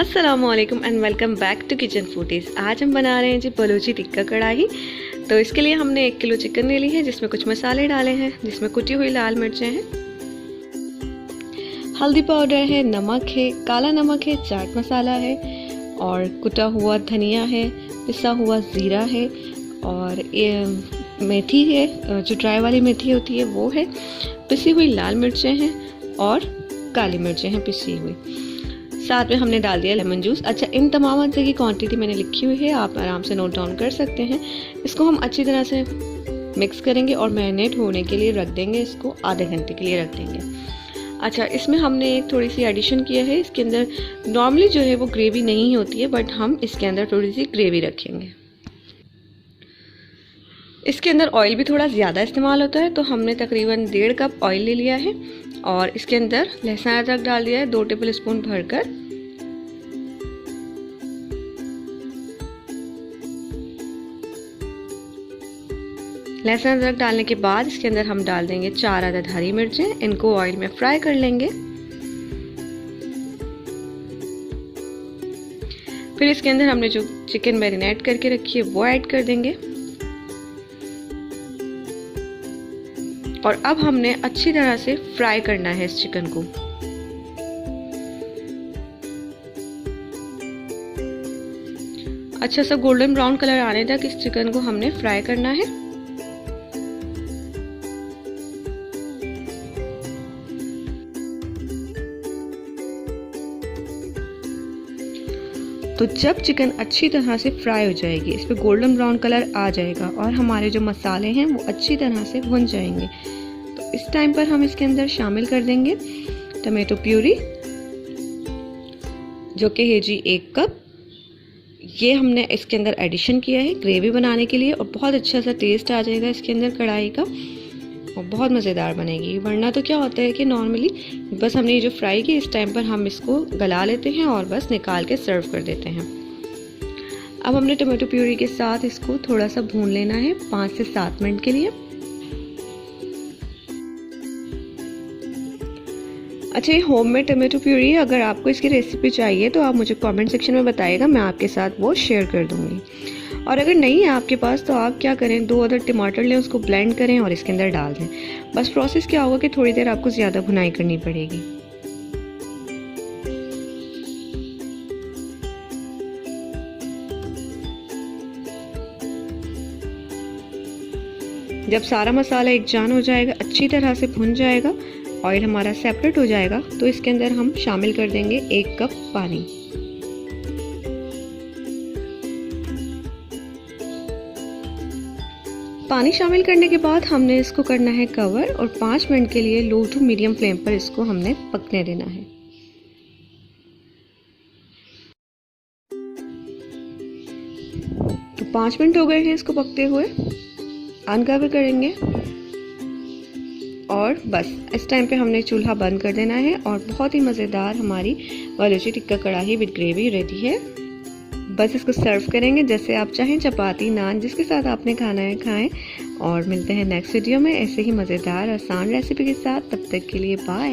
अस्सलामुअलैकुम and welcome back to kitchen foodies. आज हम बना रहे हैं जी बलूची टिक्का कढ़ाई। तो इसके लिए हमने 1 किलो चिकन ले ली है, जिसमें कुछ मसाले डाले हैं, जिसमें कुटी हुई लाल मिर्चें हैं, हल्दी पाउडर है, नमक है, काला नमक है, चाट मसाला है और कुटा हुआ धनिया है, पिसा हुआ ज़ीरा है और मेथी है, जो ड्राई वाली मेथी होती है वो है, पिसी हुई लाल मिर्चें हैं और काली मिर्चें हैं पिसी हुई। साथ में हमने डाल दिया लेमन जूस। अच्छा, इन तमाम अज्जा की क्वांटिटी मैंने लिखी हुई है, आप आराम से नोट डाउन कर सकते हैं। इसको हम अच्छी तरह से मिक्स करेंगे और मैरिनेट होने के लिए रख देंगे, इसको आधे घंटे के लिए रख देंगे। अच्छा, इसमें हमने एक थोड़ी सी एडिशन किया है। इसके अंदर नॉर्मली जो है वो ग्रेवी नहीं होती है, बट हम इसके अंदर थोड़ी सी ग्रेवी रखेंगे। इसके अंदर ऑयल भी थोड़ा ज़्यादा इस्तेमाल होता है, तो हमने तकरीबन 1.5 कप ऑयल ले लिया है और इसके अंदर लहसुन अदरक डाल दिया है 2 टेबल स्पून भरकर। लहसुन अदरक डालने के बाद इसके अंदर हम डाल देंगे 4 अदद हरी मिर्चें। इनको ऑयल में फ्राई कर लेंगे। फिर इसके अंदर हमने जो चिकन मैरिनेट करके रखी है वो ऐड कर देंगे और अब हमने अच्छी तरह से फ्राई करना है इस चिकन को। अच्छा सा गोल्डन ब्राउन कलर आने तक इस चिकन को हमने फ्राई करना है। तो जब चिकन अच्छी तरह से फ्राई हो जाएगी, इस पर गोल्डन ब्राउन कलर आ जाएगा और हमारे जो मसाले हैं वो अच्छी तरह से भुन जाएंगे, तो इस टाइम पर हम इसके अंदर शामिल कर देंगे टमाटो प्यूरी, जो कि है जी 1 कप। ये हमने इसके अंदर एडिशन किया है ग्रेवी बनाने के लिए और बहुत अच्छा सा टेस्ट आ जाएगा इसके अंदर कढ़ाई का और बहुत मज़ेदार बनेगी। वरना तो क्या होता है कि नॉर्मली बस हमने ये जो फ्राई की, इस टाइम पर हम इसको गला लेते हैं और बस निकाल के सर्व कर देते हैं। अब हमने टमाटो प्यूरी के साथ इसको थोड़ा सा भून लेना है 5 से 7 मिनट के लिए। अच्छा, ये होममेड टमाटो प्यूरी है। अगर आपको इसकी रेसिपी चाहिए तो आप मुझे कमेंट सेक्शन में बताइएगा, मैं आपके साथ वो शेयर कर दूंगी। और अगर नहीं है आपके पास तो आप क्या करें, 2 अदद टमाटर लें, उसको ब्लेंड करें और इसके अंदर डाल दें। बस प्रोसेस क्या होगा कि थोड़ी देर आपको ज़्यादा भुनाई करनी पड़ेगी। जब सारा मसाला एक जान हो जाएगा, अच्छी तरह से भुन जाएगा, ऑयल हमारा सेपरेट हो जाएगा, तो इसके अंदर हम शामिल कर देंगे 1 कप पानी। पानी शामिल करने के बाद हमने इसको करना है कवर और 5 मिनट के लिए लो टू मीडियम फ्लेम पर इसको हमने पकने देना है। तो 5 मिनट हो गए हैं इसको पकते हुए। अनकवर करेंगे और बस इस टाइम पे हमने चूल्हा बंद कर देना है और बहुत ही मज़ेदार हमारी बलूची टिक्का कढ़ाई विद ग्रेवी रेडी है। बस इसको सर्व करेंगे जैसे आप चाहें, चपाती, नान, जिसके साथ आपने खाना है खाएं। और मिलते हैं नेक्स्ट वीडियो में ऐसे ही मज़ेदार आसान रेसिपी के साथ। तब तक के लिए बाय।